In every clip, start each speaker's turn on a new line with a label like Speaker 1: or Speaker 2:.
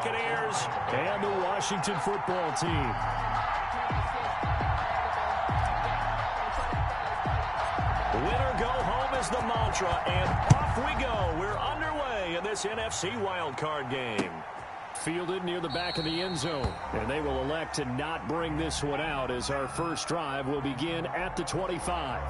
Speaker 1: Buccaneers and the Washington football team. Winner go home is the mantra, and off we go. We're underway in this NFC wildcard game. Fielded near the back of the end zone, and they will elect to not bring this one out as our first drive will begin at the 25.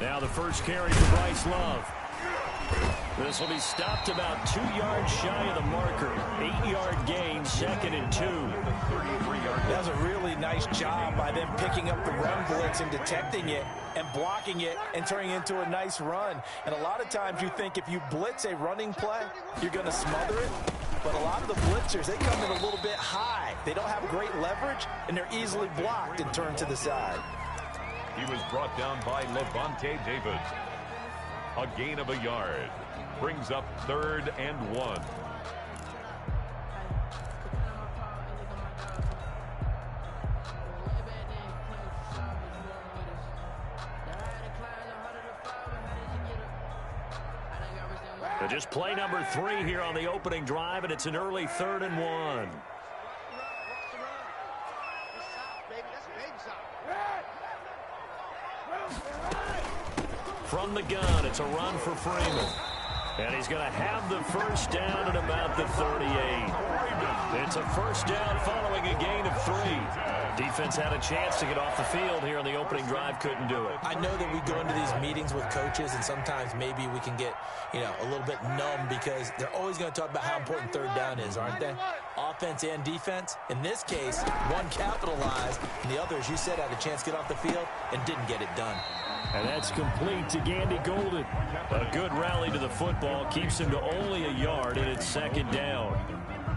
Speaker 1: Now the first carry for Bryce Love. This will be stopped about 2 yards shy of the marker. 8-yard gain, 2nd and 2.
Speaker 2: That was a really nice job by them picking up the run blitz and detecting it and blocking it and turning it into a nice run. And a lot of times you think if you blitz a running play, you're going to smother it. But a lot of the blitzers, they come in a little bit high. They don't have great leverage, and they're easily blocked and turned to the side.
Speaker 3: He was brought down by Levante David. A gain of a yard. Brings up 3rd and 1.
Speaker 1: So just play number 3 here on the opening drive, and it's an early 3rd and 1. From the gun, it's a run for Freeman. And he's going to have the first down at about the 38. It's a first down following a gain of 3. Defense had a chance to get off the field here on the opening drive, couldn't do it.
Speaker 2: I know that we go into these meetings with coaches, and sometimes maybe we can get, a little bit numb because they're always going to talk about how important 3rd down is, aren't they? Offense and defense. In this case, one capitalized, and the other, as you said, had a chance to get off the field and didn't get it done.
Speaker 1: And that's complete to Gandy Golden. A good rally to the football keeps him to only a yard, and it's 2nd down.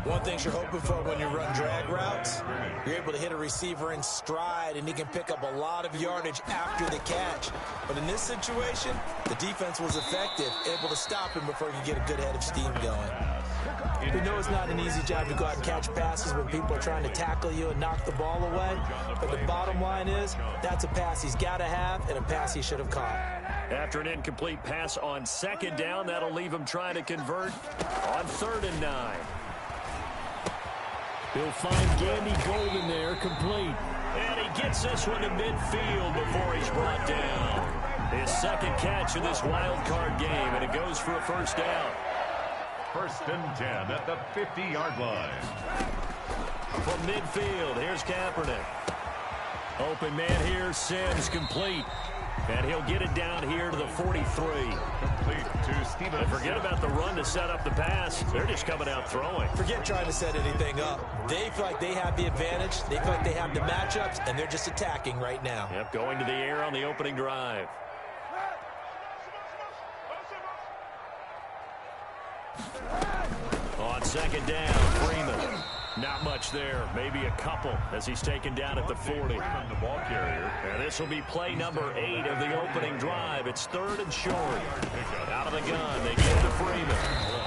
Speaker 2: One thing you're hoping for when you run drag routes, you're able to hit a receiver in stride, and he can pick up a lot of yardage after the catch. But in this situation, the defense was effective, able to stop him before he could get a good head of steam going. We know it's not an easy job to go out and catch passes when people are trying to tackle you and knock the ball away. But the bottom line is, that's a pass he's got to have and a pass he should have caught.
Speaker 1: After an incomplete pass on 2nd down, that'll leave him trying to convert on 3rd and 9. He'll find Gandy Golden there, complete. And he gets this one to midfield before he's brought down. His 2nd catch of this wild card game, and it goes for a first down.
Speaker 3: 1st and 10 at the 50-yard line.
Speaker 1: From midfield, here's Kaepernick. Open man here, Sims, complete. And he'll get it down here to the 43.
Speaker 3: Complete to Stevenson.
Speaker 1: And forget about the run to set up the pass. They're just coming out throwing.
Speaker 2: Forget trying to set anything up. They feel like they have the advantage. They feel like they have the matchups, and they're just attacking right now.
Speaker 1: Yep, going to the air on the opening drive. On 2nd down, Freeman. Not much there, maybe a couple as he's taken down at the 40.
Speaker 3: The ball carrier.
Speaker 1: And this will be play number 8 of the opening drive. It's 3rd and short. Out of the gun, they get to Freeman.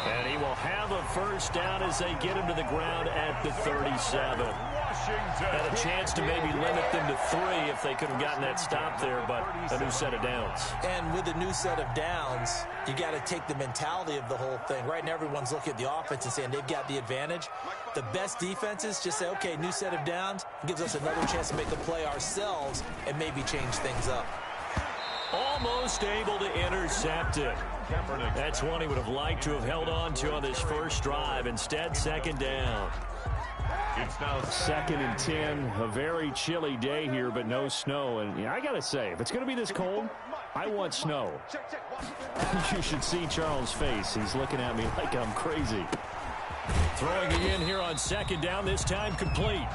Speaker 1: And he will have a first down as they get him to the ground at the 37. Had a chance to maybe limit them to 3 if they could have gotten that stop there, but a new set of downs.
Speaker 2: And with a new set of downs, you got to take the mentality of the whole thing. Right now, everyone's looking at the offense and saying they've got the advantage. The best defenses just say, okay, new set of downs, gives us another chance to make a play ourselves and maybe change things up.
Speaker 1: Almost able to intercept it. That's one he would have liked to have held on to on this first drive. Instead, 2nd down.
Speaker 3: It's now
Speaker 1: 2nd and 10. A very chilly day here, but no snow. And I got to say, if it's going to be this cold, I want snow. You should see Charles' face. He's looking at me like I'm crazy. Throwing again here on second down, this time complete.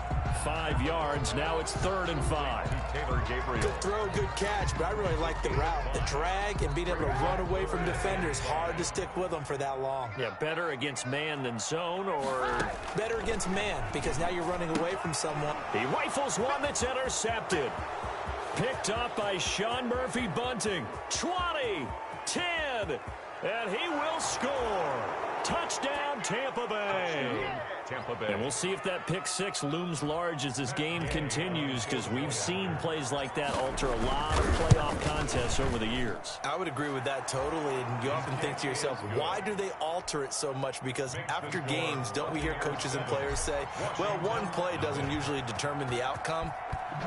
Speaker 1: 5 yards, now it's 3rd and 5.
Speaker 3: Taylor Gabriel.
Speaker 2: Good throw, good catch, but I really like the route. The drag and being able to run away from defenders, hard to stick with them for that long.
Speaker 1: Yeah, better against man than zone, or
Speaker 2: better against man, because now you're running away from someone.
Speaker 1: He rifles one that's intercepted. Picked up by Sean Murphy Bunting. 20, 10, and he will score. Touchdown, Tampa Bay.
Speaker 3: Tampa Bay.
Speaker 1: And we'll see if that pick six looms large as this game continues, because we've seen plays like that alter a lot of playoff contests over the years.
Speaker 2: I would agree with that totally, and you often think to yourself, why do they alter it so much? Because after games, don't we hear coaches and players say, well, one play doesn't usually determine the outcome?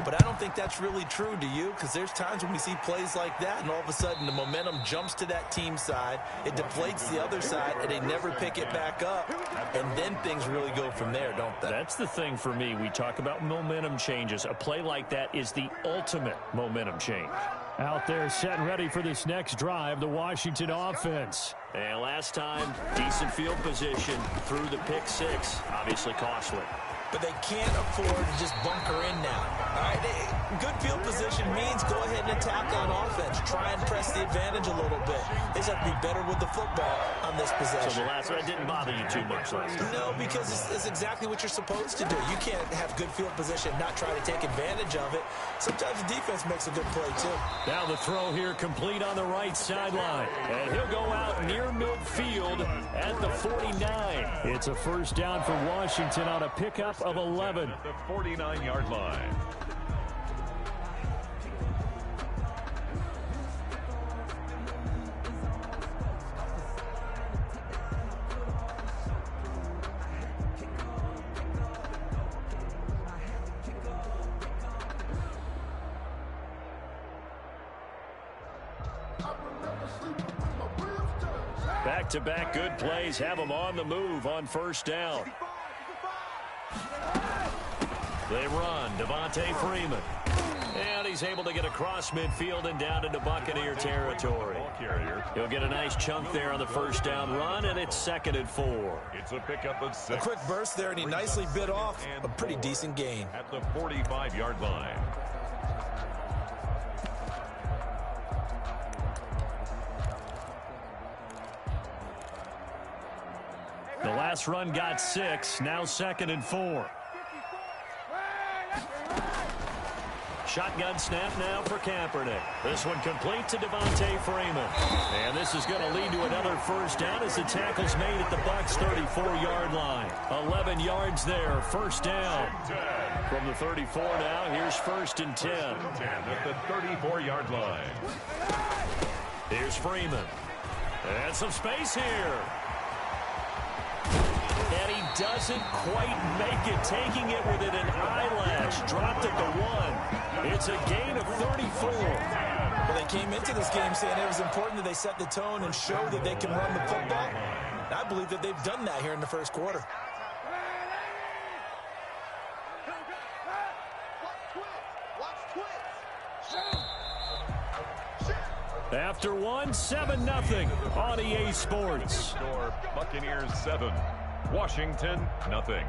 Speaker 2: But I don't think that's really true, do you? Because there's times when we see plays like that, and all of a sudden the momentum jumps to that team side, it deflates the other side, and they never pick it back up, and then things really go from there, don't they?
Speaker 1: That's the thing for me. We talk about momentum changes. A play like that is the ultimate momentum change. Out there set and ready for this next drive, the Washington offense. And last time, decent field position through the pick six. Obviously costly.
Speaker 2: But they can't afford to just bunker in now. All right, good field position means go ahead and attack on offense. Try and press the advantage a little bit. They just have to be better with the football on this possession.
Speaker 1: So the last one didn't bother you too much last time?
Speaker 2: No, because it's exactly what you're supposed to do. You can't have good field position and not try to take advantage of it. Sometimes the defense makes a good play, too.
Speaker 1: Now the throw here complete on the right sideline. And he'll go out near midfield at the 49. It's a first down for Washington on a pickup of 11.
Speaker 3: At the 49-yard line.
Speaker 1: Back-to-back good plays have them on the move on first down. They run, Devontae Freeman. And he's able to get across midfield and down into Buccaneer territory. He'll get a nice chunk there on the first down run, and it's 2nd and 4.
Speaker 3: It's a pickup of 6.
Speaker 2: A quick burst there, and he nicely bit off a pretty decent gain.
Speaker 3: At the 45-yard line.
Speaker 1: The last run got 6, now 2nd and 4. Shotgun snap now for Kaepernick. This one complete to Devontae Freeman. And this is going to lead to another first down as the tackle's made at the Bucs' 34-yard line. 11 yards there, first down. From the 34 now, here's 1st and 10.
Speaker 3: At the 34-yard line.
Speaker 1: Here's Freeman. And some space here. And he doesn't quite make it, taking it within an eyelash. Dropped at the 1. It's a gain of 34.
Speaker 2: Well, they came into this game saying it was important that they set the tone and show that they can run the football. And I believe that they've done that here in the first quarter.
Speaker 1: After 7-0 on EA Sports.
Speaker 3: Score, Buccaneers 7, Washington nothing.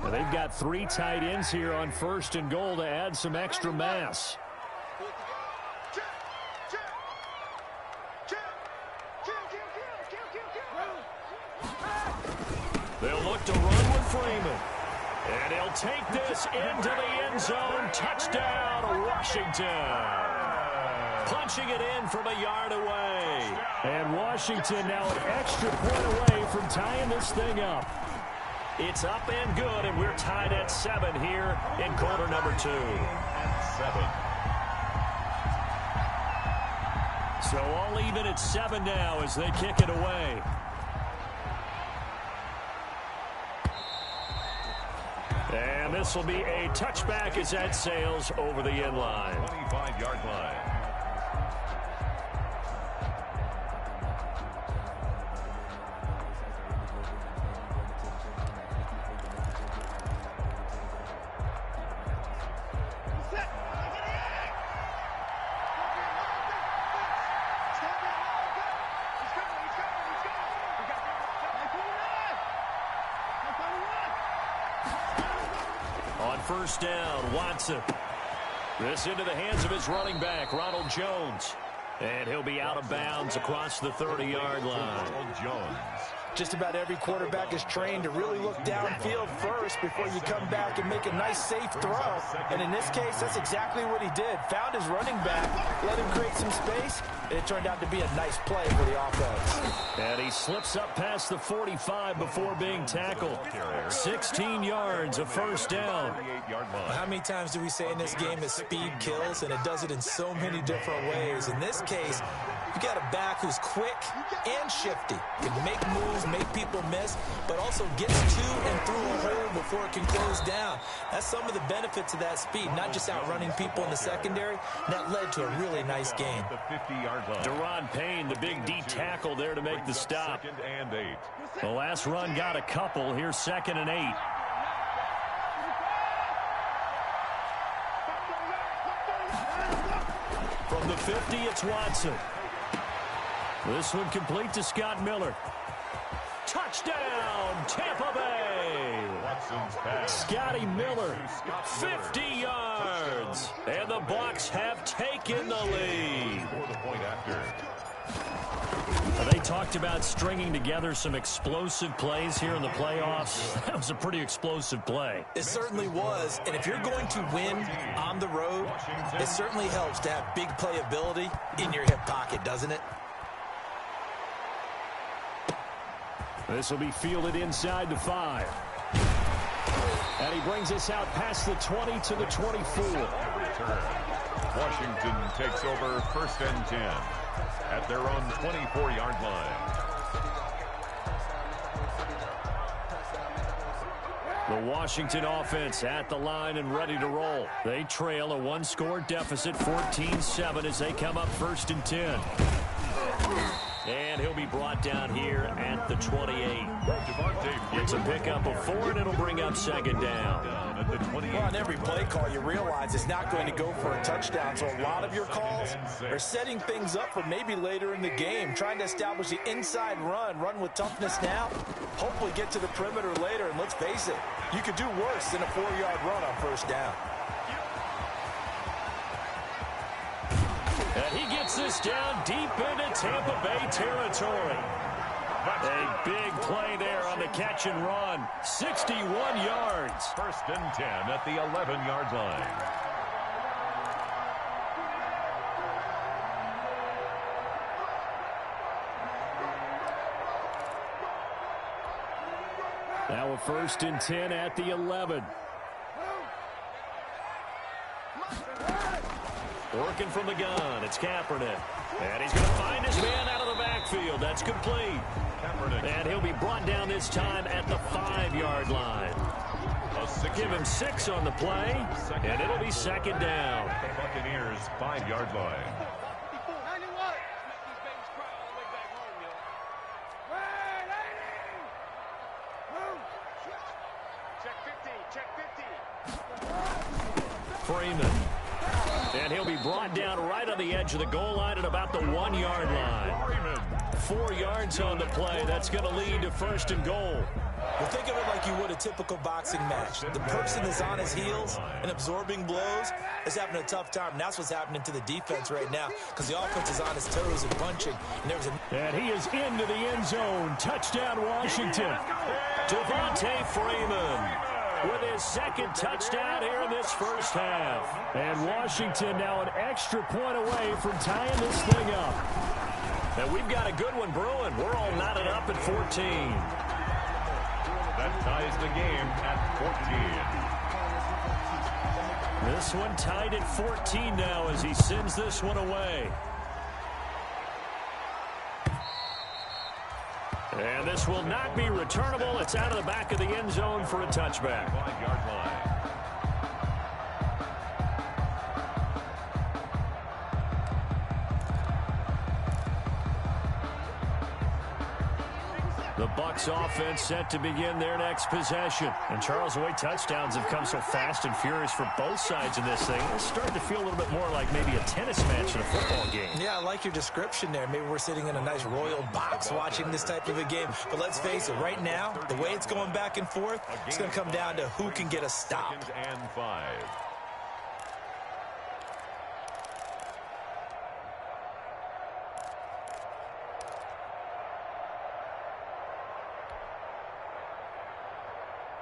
Speaker 1: Now they've got 3 tight ends here on 1st and goal to add some extra mass. They'll look to run with Freeman. And he'll take this into the end zone. Touchdown, Washington. Punching it in from a yard away. And Washington now an extra point away from tying this thing up. It's up and good, and we're tied at 7 here in quarter number 2.
Speaker 3: 7.
Speaker 1: So all even at 7 now as they kick it away. And this will be a touchback as that sails over the end line.
Speaker 3: 25-yard line.
Speaker 1: first down. Watson. This into the hands of his running back, Ronald Jones. And he'll be out of bounds across the 30-yard line.
Speaker 3: Ronald Jones.
Speaker 2: Just about every quarterback is trained to really look downfield first before you come back and make a nice, safe throw. And in this case, that's exactly what he did. Found his running back, let him create some space, and it turned out to be a nice play for the offense.
Speaker 1: And he slips up past the 45 before being tackled. 16 yards, a first down.
Speaker 2: How many times do we say in this game that speed kills, and it does it in so many different ways? In this case, you got a back who's quick and shifty, can make moves, make people miss, but also gets to and through a hole before it can close down. That's some of the benefits of that speed, not just outrunning people in the secondary. That led to a really nice game.
Speaker 1: Deron Payne, the big D tackle there to make the stop. The last run got a couple. Here's 2nd and 8. From the 50, it's Watson. This one complete to Scott Miller. Touchdown, Tampa Bay. Scotty Miller, 50 yards. And the Bucs have taken the lead. They talked about stringing together some explosive plays here in the playoffs. That was a pretty explosive play.
Speaker 2: It certainly was, and if you're going to win on the road, it certainly helps to have big playability in your hip pocket, doesn't it?
Speaker 1: This will be fielded inside the 5. And he brings us out past the 20 to the 24.
Speaker 3: Washington takes over 1st and 10 at their own 24-yard line.
Speaker 1: The Washington offense at the line and ready to roll. They trail a one-score deficit, 14-7, as they come up 1st and 10. And he'll be brought down here at the 28. It's a pickup of 4, and it'll bring up 2nd down.
Speaker 2: Well, on every play call, you realize it's not going to go for a touchdown. So a lot of your calls are setting things up for maybe later in the game, trying to establish the inside run with toughness now, hopefully get to the perimeter later. And let's face it, you could do worse than a 4-yard run on 1st down.
Speaker 1: And he gets this down deep into Tampa Bay territory. A big play there on the catch and run. 61 yards.
Speaker 3: 1st and 10 at the 11-yard line.
Speaker 1: Now a 1st and 10 at the 11. Working from the gun, it's Kaepernick. And he's going to find his man out of the backfield. That's complete. And he'll be brought down this time at the 5-yard line. Give him 6 on the play, and it'll be 2nd down.
Speaker 3: Buccaneers 5-yard line.
Speaker 1: Freeman. And he'll be brought down right on the edge of the goal line at about the 1-yard line. 4 yards on the play. That's going to lead to 1st and goal.
Speaker 2: Well, think of it like you would a typical boxing match. The person is on his heels and absorbing blows is having a tough time. And that's what's happening to the defense right now because the offense is on his toes and punching.
Speaker 1: And he is into the end zone. Touchdown, Washington. Devontae Freeman with his 2nd touchdown here in this 1st half. And Washington now an extra point away from tying this thing up. And we've got a good one brewing. We're all knotted up at 14.
Speaker 3: That ties the game at 14.
Speaker 1: This one tied at 14 now as he sends this one away. And this will not be returnable. It's out of the back of the end zone for a touchback.
Speaker 3: 5-yard line.
Speaker 1: The Bucs offense set to begin their next possession. And Charles, the way touchdowns have come so fast and furious for both sides in this thing, it's starting to feel a little bit more like maybe a tennis match in a football game.
Speaker 2: Yeah, I like your description there. Maybe we're sitting in a nice royal box watching this type of a game. But let's face it, right now, the way it's going back and forth, it's going to come down to who can get a stop.
Speaker 3: 2nd and 5.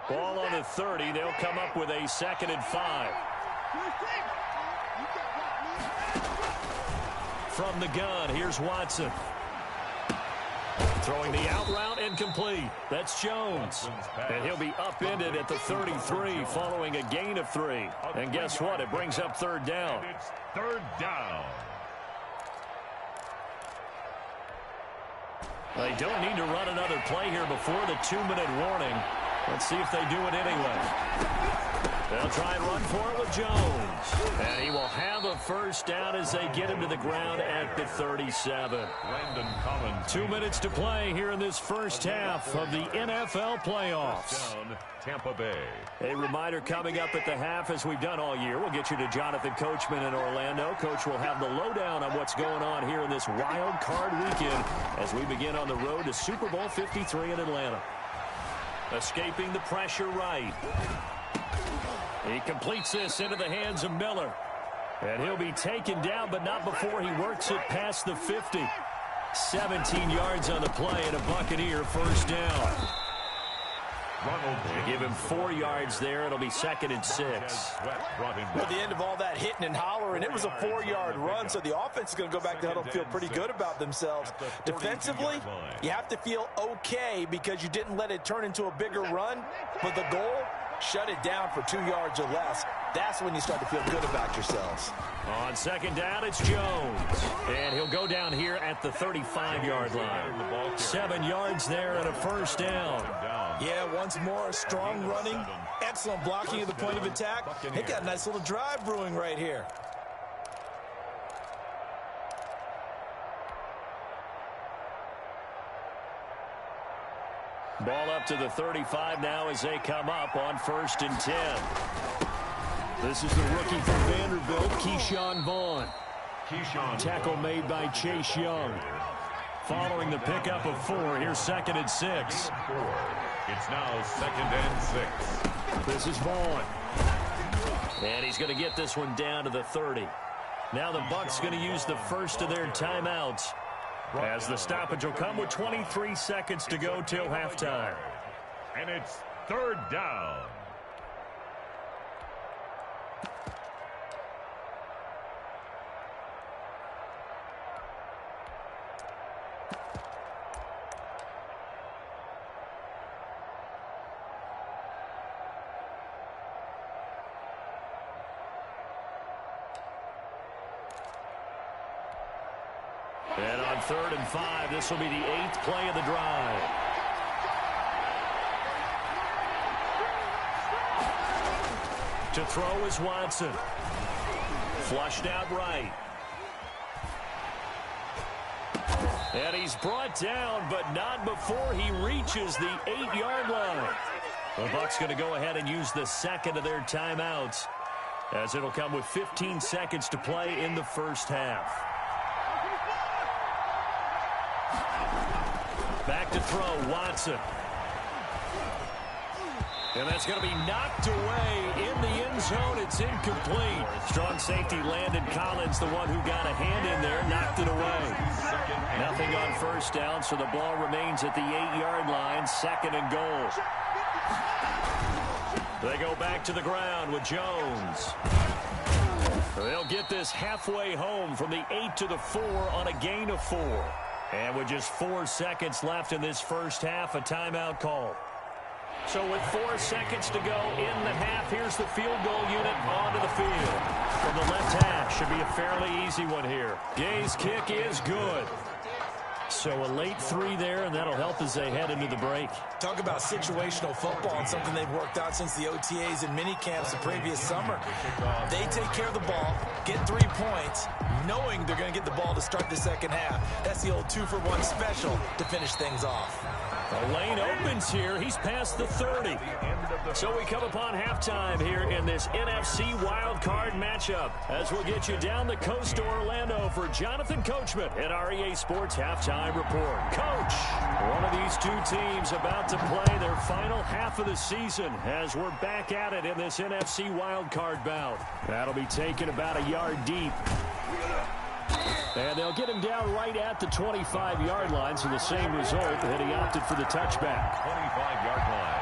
Speaker 1: Ball on the 30. They'll come up with a 2nd and 5. From the gun, here's Watson. Throwing the out route incomplete. That's Jones. And he'll be upended at the 33 following a gain of 3. And guess what? It brings up 3rd down.
Speaker 3: And it's 3rd down.
Speaker 1: They don't need to run another play here before the 2-minute warning. Let's see if they do it anyway. They'll try and run for it with Jones. And he will have a 1st down as they get him to the ground at the 37.
Speaker 3: Landon Collins.
Speaker 1: 2 minutes to play here in this first half of the NFL playoffs.
Speaker 3: Down, Tampa Bay.
Speaker 1: A reminder coming up at the half, as we've done all year. We'll get you to Jonathan Coachman in Orlando. Coach will have the lowdown on what's going on here in this wild card weekend as we begin on the road to Super Bowl 53 in Atlanta. Escaping the pressure right. He completes this into the hands of Miller. And he'll be taken down, but not before he works it past the 50. 17 yards on the play and a Buccaneer 1st down. They give him 4 yards there. It'll be 2nd and 6.
Speaker 2: At the end of all that hitting and hollering, it was a 4-yard run, so the offense is going to go back to huddle and feel pretty good about themselves. Defensively, you have to feel okay because you didn't let it turn into a bigger run, but the goal, shut it down for 2 yards or less. That's when you start to feel good about yourselves.
Speaker 1: On 2nd down, it's Jones. And he'll go down here at the 35-yard line. 7 yards there and a 1st down.
Speaker 2: Yeah, once more, strong running, excellent blocking at the point of attack. They got a nice little drive brewing right here.
Speaker 1: Ball up to the 35 now as they come up on 1st and 10. This is the rookie from Vanderbilt, Keyshawn Vaughn. Tackle made by Chase Young. Following the pickup of 4, here's 2nd and 6.
Speaker 3: It's now 2nd and 6.
Speaker 1: This is Vaughn. And he's going to get this one down to the 30. Now the Bucs going to use the first of their timeouts, as the stoppage will come with 23 seconds to go till halftime.
Speaker 3: And it's 3rd down.
Speaker 1: And on 3rd and 5, this will be the 8th play of the drive. To throw is Watson. Flushed out right. And he's brought down, but not before he reaches the 8-yard line. The Bucs going to go ahead and use the 2nd of their timeouts, as it'll come with 15 seconds to play in the first half. Back to throw, Watson. And that's going to be knocked away in the end zone. It's incomplete. Strong safety Landon Collins, the one who got a hand in there, knocked it away. Nothing on 1st down, so the ball remains at the 8-yard line, 2nd and goal. They go back to the ground with Jones. They'll get this halfway home from the 8 to the 4 on a gain of 4. And with just 4 seconds left in this first half, a timeout call. So with 4 seconds to go in the half, here's the field goal unit onto the field. From the left half, should be a fairly easy one here. Gay's kick is good. So a late 3 there, and that'll help as they head into the break.
Speaker 2: Talk about situational football and something they've worked out since the OTAs and mini camps the previous summer. They take care of the ball, get 3 points, knowing they're going to get the ball to start the second half. That's the old 2-for-1 special to finish things off.
Speaker 1: The lane opens here. He's past the 30. So we come upon halftime here in this NFC wildcard matchup as we'll get you down the coast to Orlando for Jonathan Coachman at our EA Sports Halftime Report. Coach, one of these two teams about to play their final half of the season as we're back at it in this NFC wildcard bout. That'll be taken about a yard deep. And they'll get him down right at the 25-yard line, so the same result that he opted for the touchback.
Speaker 3: 25-yard line.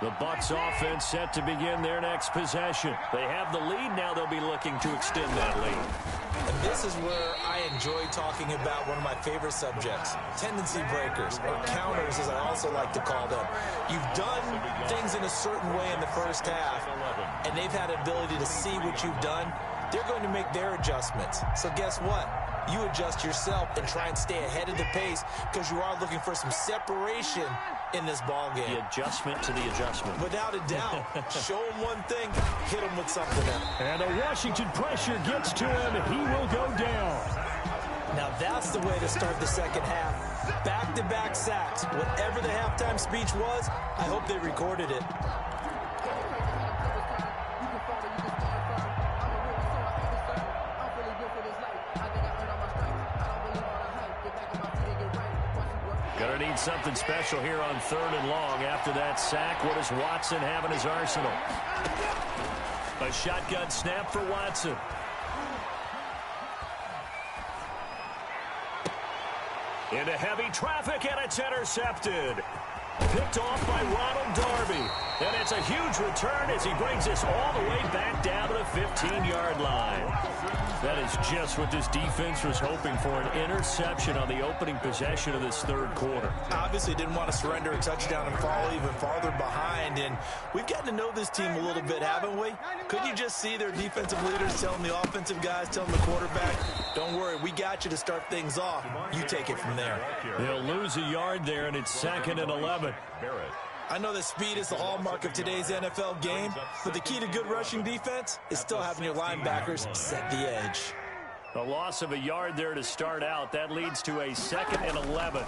Speaker 1: The Bucs offense set to begin their next possession. They have the lead. Now they'll be looking to extend that lead.
Speaker 2: And this is where I enjoy talking about one of my favorite subjects, tendency breakers, or counters as I also like to call them. You've done things in a certain way in the first half, and they've had an ability to see what you've done. They're going to make their adjustments. So guess what? You adjust yourself and try and stay ahead of the pace because you are looking for some separation in this ball game.
Speaker 1: The adjustment to the adjustment.
Speaker 2: Without a doubt. Show him one thing, hit him with something else.
Speaker 1: And a Washington pressure gets to him, and he will go down.
Speaker 2: Now that's the way to start the second half. Back-to-back sacks. Whatever the halftime speech was, I hope they recorded it.
Speaker 1: Gonna need something special here on 3rd and long. After that sack, what does Watson have in his arsenal? A shotgun snap for Watson. Into heavy traffic, and it's intercepted. Picked off by Ronald Darby. And it's a huge return as he brings us all the way back down to the 15-yard line. That is just what this defense was hoping for, an interception on the opening possession of this third quarter.
Speaker 2: Obviously didn't want to surrender a touchdown and fall even farther behind, and we've gotten to know this team a little bit, haven't we? Could you just see their defensive leaders telling the offensive guys, telling the quarterback, don't worry, we got you to start things off. You take it from there.
Speaker 1: They'll lose a yard there, and it's 2nd and 11.
Speaker 2: I know that speed is the hallmark of today's NFL game, but the key to good rushing defense is still having your linebackers set the edge.
Speaker 1: A loss of a yard there to start out. That leads to a 2nd and 11.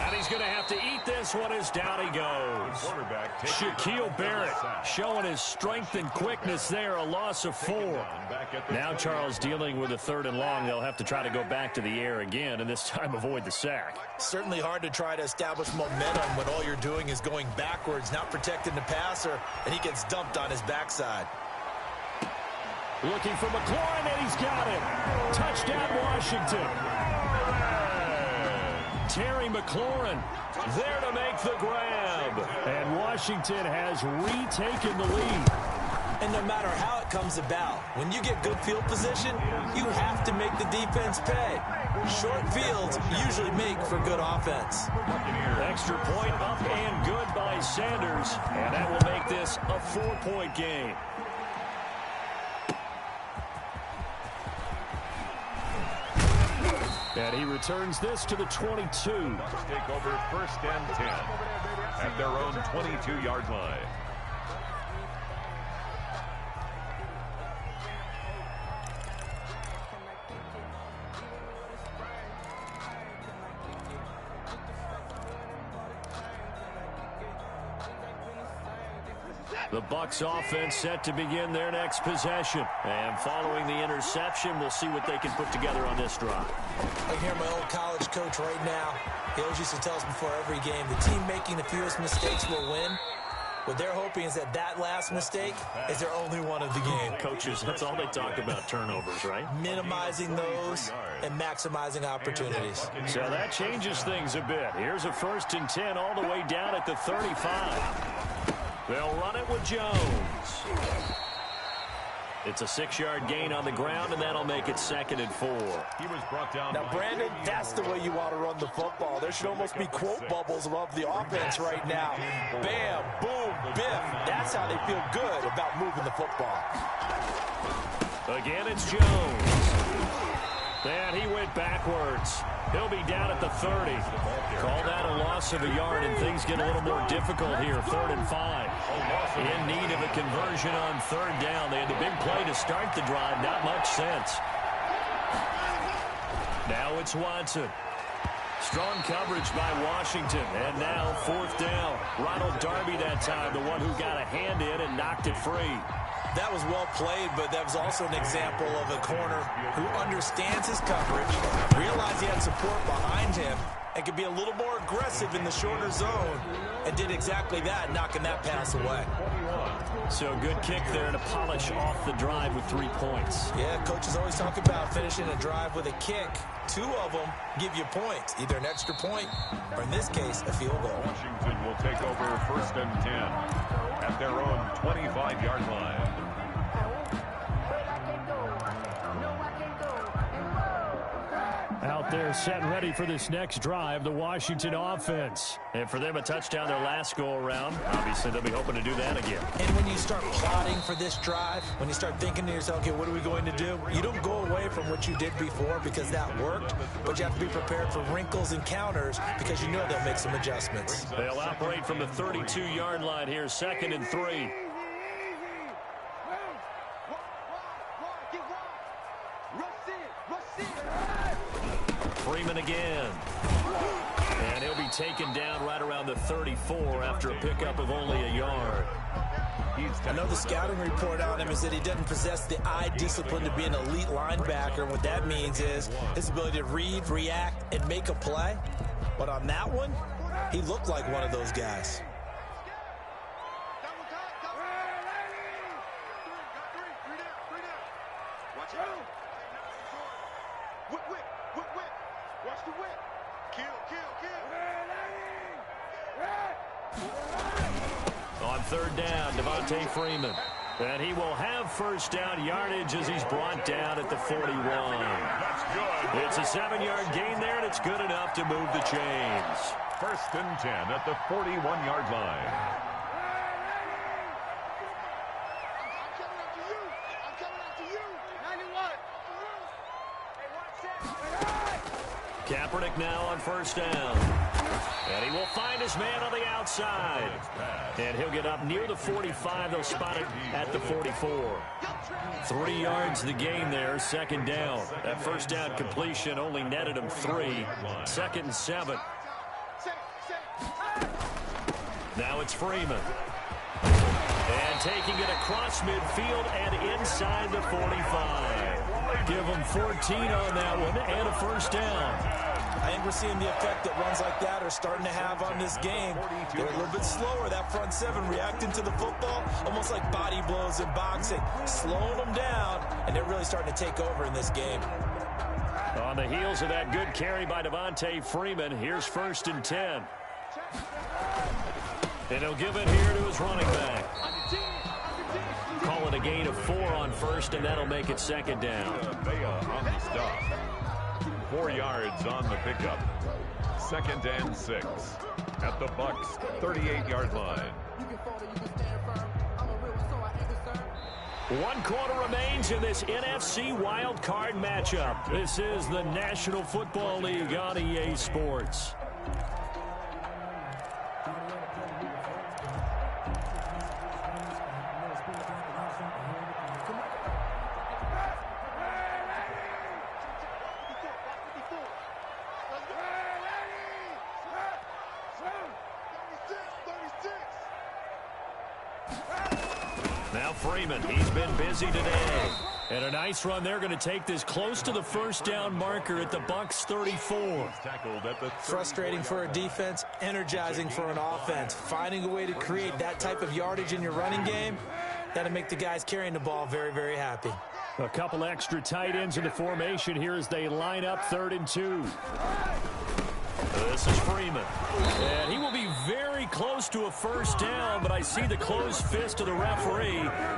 Speaker 1: And he's going to have to eat this one as down he goes. Shaquille Barrett showing his strength and quickness there, a loss of 4. Now Charles dealing with a 3rd and long. They'll have to try to go back to the air again, and this time avoid the sack.
Speaker 2: Certainly hard to try to establish momentum when all you're doing is going backwards, not protecting the passer, and he gets dumped on his backside.
Speaker 1: Looking for McLaurin, and he's got it. Touchdown, Washington. Terry McLaurin there to make the grab. And Washington has retaken the lead.
Speaker 2: And no matter how it comes about, when you get good field position, you have to make the defense pay. Short fields usually make for good offense.
Speaker 1: Extra point up and good by Sanders. And that will make this a 4-point game. And he returns this to the 22.
Speaker 3: Take over 1st and 10 at their own 22-yard line.
Speaker 1: The Bucs offense set to begin their next possession. And following the interception, we'll see what they can put together on this drive.
Speaker 2: I hear my old college coach right now. He always used to tell us before every game, the team making the fewest mistakes will win. What they're hoping is that that last mistake is their only one of the game.
Speaker 1: Coaches, that's all they talk about, turnovers, right?
Speaker 2: Minimizing those and maximizing opportunities.
Speaker 1: So that changes things a bit. Here's a 1st and 10 all the way down at the 35. They'll run it with Jones. It's a 6-yard gain on the ground, and that'll make it 2nd and 4.
Speaker 3: He was brought down.
Speaker 2: Now, Brandon, that's the way you want to run the football. There should almost be quote bubbles above the offense right now. Bam, boom, Biff, that's how they feel good about moving the football.
Speaker 1: Again, it's Jones. And he went backwards. He'll be down at the 30. Call that a loss of a yard, and things get a little more difficult here. 3rd and 5. In need of a conversion on 3rd down. They had the big play to start the drive. Not much sense. Now it's Watson. Strong coverage by Washington. And now 4th down. Ronald Darby that time, the one who got a hand in and knocked it free.
Speaker 2: That was well played, but that was also an example of a corner who understands his coverage, realized he had support behind him, and could be a little more aggressive in the shorter zone, and did exactly that, knocking that pass away.
Speaker 1: So good kick there to polish off the drive with 3 points.
Speaker 2: Yeah, coaches always talk about finishing a drive with a kick. 2 of them give you points, either an extra point or, in this case, a field goal.
Speaker 3: Washington will take over 1st and 10 at their own 25-yard line.
Speaker 1: Out there set and ready for this next drive, the Washington offense. And for them, a touchdown their last go-around. Obviously, they'll be hoping to do that again.
Speaker 2: And when you start plotting for this drive, when you start thinking to yourself, okay, what are we going to do? You don't go away from what you did before because that worked, but you have to be prepared for wrinkles and counters because you know they'll make some adjustments.
Speaker 1: They'll operate from the 32-yard line here, 2nd and 3. Freeman again. And he'll be taken down right around the 34 after a pickup of only a yard.
Speaker 2: I know the scouting report on him is that he doesn't possess the eye discipline to be an elite linebacker. What that means is his ability to read, react, and make a play. But on that one, he looked like one of those guys.
Speaker 1: On 3rd down, Devontae Freeman. And he will have 1st down yardage as he's brought down at the 41.
Speaker 3: That's good.
Speaker 1: It's a 7-yard gain there, and it's good enough to move the chains.
Speaker 3: 1st and 10 at the 41-yard line.
Speaker 1: Kaepernick now on 1st down. And he will find his man on the outside. And he'll get up near the 45. They'll spot it at the 44. 3 yards the gain there, 2nd down. That 1st down completion only netted him 3. 2nd and 7. Now it's Freeman. And taking it across midfield and inside the 45. Give him 14 on that one and a 1st down.
Speaker 2: I think we're seeing the effect that runs like that are starting to have on this game. They're a little bit slower, that front 7, reacting to the football, almost like body blows in boxing, slowing them down, and they're really starting to take over in this game.
Speaker 1: On the heels of that good carry by Devontae Freeman, here's 1st and 10. And he'll give it here to his running back. Call it a gain of 4 on 1st, and that'll make it 2nd down.
Speaker 3: Vea on the stop. 4 yards on the pickup. 2nd and 6 at the Bucs 38-yard line.
Speaker 1: 1 quarter remains in this NFC Wild Card matchup. This is the National Football League on EA Sports. Now Freeman, he's been busy today. And a nice run. They're going to take this close to the 1st down marker at the Bucs 34.
Speaker 2: Frustrating for a defense, energizing for an offense. Finding a way to create that type of yardage in your running game, that'll make the guys carrying the ball very, very happy.
Speaker 1: A couple extra tight ends in the formation here as they line up 3rd and 2. This is Freeman. And he will be very close to a 1st down, but I see the closed fist of the referee,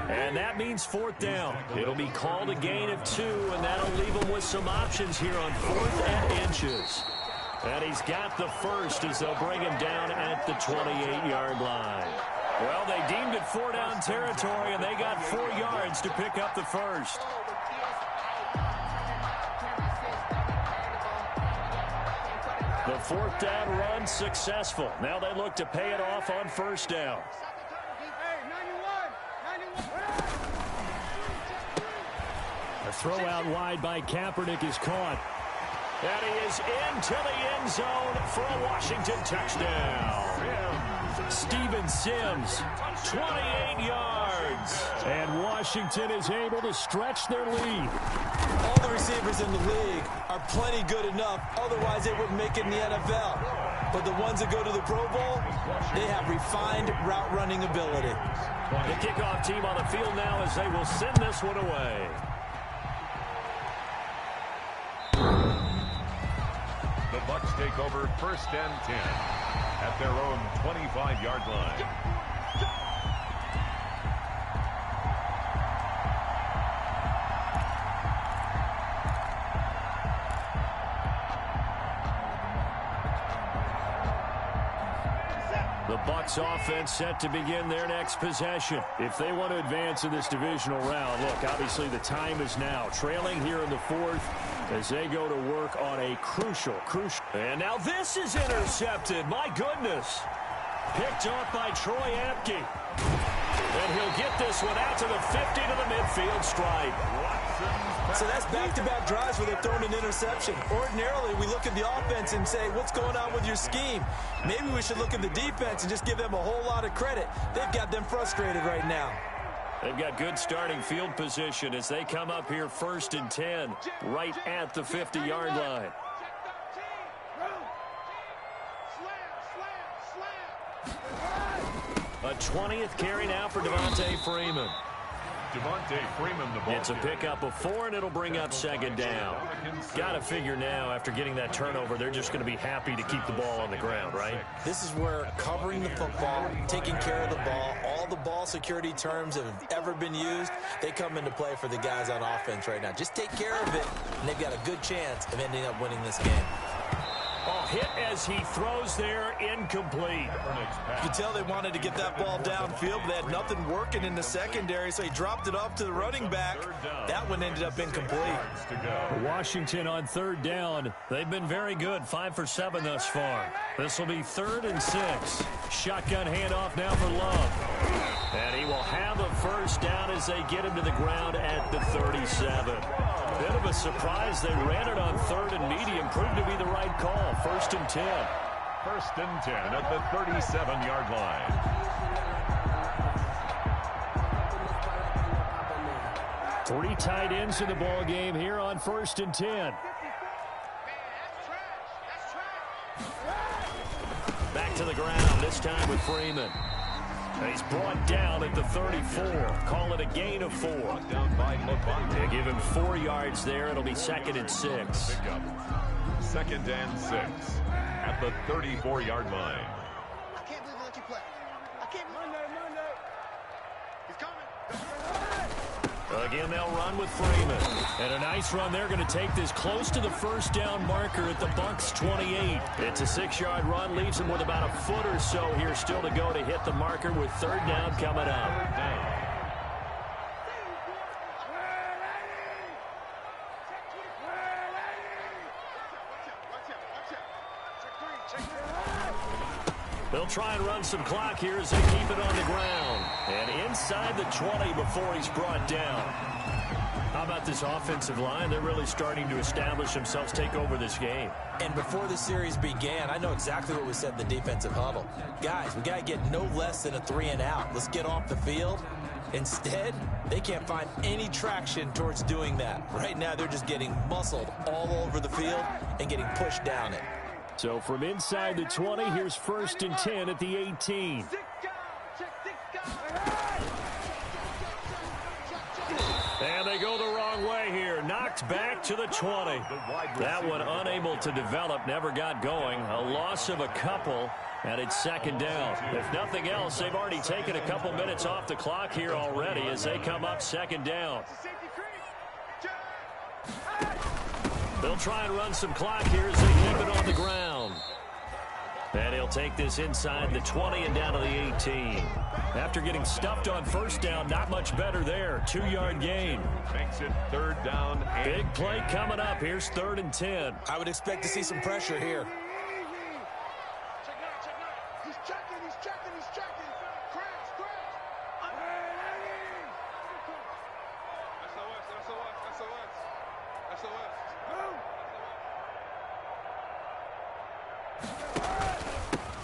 Speaker 1: and that means 4th down. It'll be called a gain of 2, and that'll leave him with some options here on 4th and inches. And he's got the 1st as they'll bring him down at the 28-yard line. Well, they deemed it 4-down territory, and they got 4 yards to pick up the first. The 4th down run successful. Now they look to pay it off on 1st down. A throw out wide by Kaepernick is caught. And he is into the end zone for a Washington touchdown. Steven Sims, 28 yards. And Washington is able to stretch their lead.
Speaker 2: All the receivers in the league are plenty good enough. Otherwise, they wouldn't make it in the NFL. But the ones that go to the Pro Bowl, they have refined route running ability.
Speaker 1: The kickoff team on the field now as they will send this one away.
Speaker 3: The Bucs take over 1st and 10 at their own 25-yard line.
Speaker 1: The Bucs offense set to begin their next possession. If they want to advance in this divisional round, look, obviously the time is now. Trailing here in the 4th as they go to work on a crucial. And now this is intercepted. My goodness. Picked off by Troy Apke. And he'll get this one out to the 50 to the midfield stripe.
Speaker 2: So that's back-to-back drives where they've thrown an interception. Ordinarily, we look at the offense and say, what's going on with your scheme? Maybe we should look at the defense and just give them a whole lot of credit. They've got them frustrated right now.
Speaker 1: They've got good starting field position as they come up here 1st and 10, right at the 50-yard line. A 20th carry now for Devontae Freeman.
Speaker 3: Devontae Freeman, the ball.
Speaker 1: It's a pickup of 4, and it'll bring up 2nd down. Got to figure now, after getting that turnover, they're just going to be happy to keep the ball on the ground, right?
Speaker 2: This is where covering the football, taking care of the ball, all the ball security terms that have ever been used, they come into play for the guys on offense right now. Just take care of it, and they've got a good chance of ending up winning this game.
Speaker 1: Oh, hit as he throws there, incomplete.
Speaker 2: You could tell they wanted to get that ball downfield, but they had nothing working in the secondary, so he dropped it off to the running back. That one ended up incomplete.
Speaker 1: Washington on 3rd down. They've been very good, 5 for 7 thus far. This will be 3rd and 6. Shotgun handoff now for Love. And he will have a 1st down as they get him to the ground at the 37. Bit of a surprise. They ran it on 3rd and medium. Proved to be the right call. 1st and 10.
Speaker 3: 1st and 10 at the 37-yard line.
Speaker 1: Three tight ends in the ball game here on 1st and 10. Back to the ground, this time with Freeman. And he's brought down at the 34. Call it a gain of 4. They give him 4 yards there. It'll be 2nd and 6.
Speaker 3: 2nd and 6 at the 34-yard line.
Speaker 4: I can't believe we let you play. I can't believe Monday. He's coming.
Speaker 1: Again, they'll run with Freeman. And a nice run. They're going to take this close to the 1st down marker at the Bucs 28. It's a 6-yard run. Leaves them with about a foot or so here still to go to hit the marker with 3rd down coming up. They'll try and run some clock here as they keep it on the ground. And inside the 20 before he's brought down. How about this offensive line? They're really starting to establish themselves, take over this game.
Speaker 2: And before the series began, I know exactly what we said in the defensive huddle. Guys, we got to get no less than a 3 and out. Let's get off the field. Instead, they can't find any traction towards doing that. Right now, they're just getting muscled all over the field and getting pushed down it.
Speaker 1: So from inside the 20, here's 1st and 10 at the 18. And they go the wrong way here. Knocked back to the 20. That one unable to develop, never got going. A loss of a couple, and it's 2nd down. If nothing else, they've already taken a couple minutes off the clock here already as they come up 2nd down. They'll try and run some clock here as they keep it on the ground. And he'll take this inside the 20 and down to the 18. After getting stuffed on first down, not much better there. 2-yard gain.
Speaker 3: Makes it 3rd down.
Speaker 1: Big play coming up. Here's 3rd and 10.
Speaker 2: I would expect to see some pressure here.
Speaker 4: Check out. He's checking. Crash.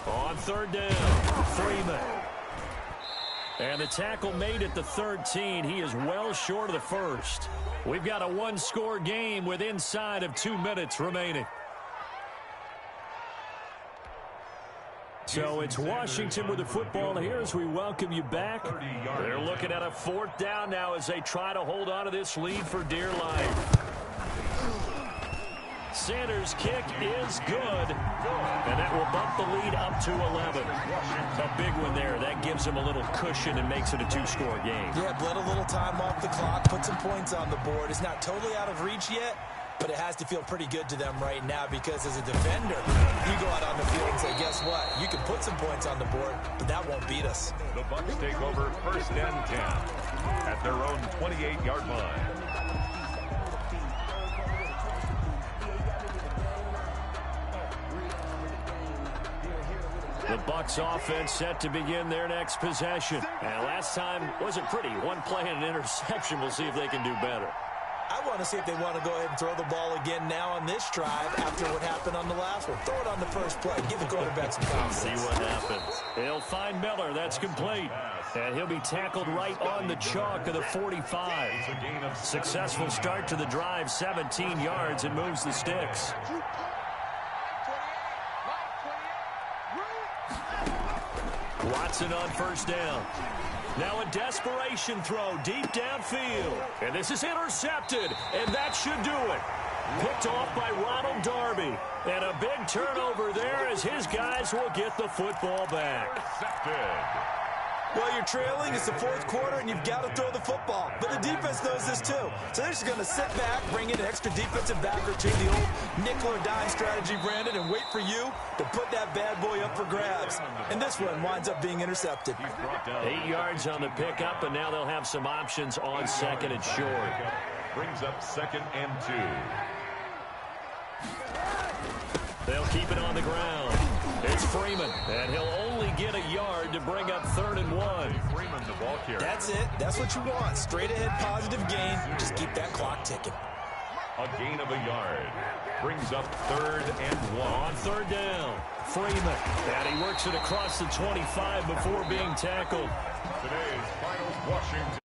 Speaker 1: On 3rd down, Freeman. And the tackle made at the 13. He is well short of the first. We've got a 1-score game with inside of 2 minutes remaining. So it's Washington with the football here as we welcome you back. They're looking at a 4th down now as they try to hold on to this lead for dear life. Sanders' kick is good, and that will bump the lead up to 11. A big one there. That gives them a little cushion and makes it a 2-score game.
Speaker 2: Yeah, bled a little time off the clock, put some points on the board. It's not totally out of reach yet, but it has to feel pretty good to them right now because as a defender, you go out on the field and say, guess what? You can put some points on the board, but that won't beat us.
Speaker 3: The Bucs take over 1st and 10 at their own 28-yard line.
Speaker 1: The Bucs offense set to begin their next possession. And last time wasn't pretty. One play and an interception. We'll see if they can do better.
Speaker 2: I want to see if they want to go ahead and throw the ball again now on this drive after what happened on the last one. Throw it on the first play. Give the quarterback some confidence.
Speaker 1: See what happens. He'll find Miller. That's complete. And he'll be tackled right on the chalk of the 45. Successful start to the drive, 17 yards, and moves the sticks. Watson on 1st down. Now a desperation throw deep downfield. And this is intercepted, and that should do it. Picked off by Ronald Darby. And a big turnover there as his guys will get the football back.
Speaker 3: Intercepted.
Speaker 2: Well, you're trailing. It's the 4th quarter, and you've got to throw the football. But the defense knows this, too. So they're just going to sit back, bring in an extra defensive back or two, the old nickel or dime strategy, Brandon, and wait for you to put that bad boy up for grabs. And this one winds up being intercepted.
Speaker 1: 8 yards on the pickup, and now they'll have some options on 2nd and short.
Speaker 3: Brings up 2nd and 2.
Speaker 1: They'll keep it on the ground. It's Freeman, and he'll only get a yard to bring up 3rd and 1.
Speaker 3: Freeman, the ball carrier.
Speaker 2: That's it. That's what you want. Straight ahead positive gain. Just keep that clock ticking.
Speaker 3: A gain of a yard. Brings up 3rd and 1.
Speaker 1: On 3rd down, Freeman. And he works it across the 25 before being tackled.
Speaker 3: Today's final Washington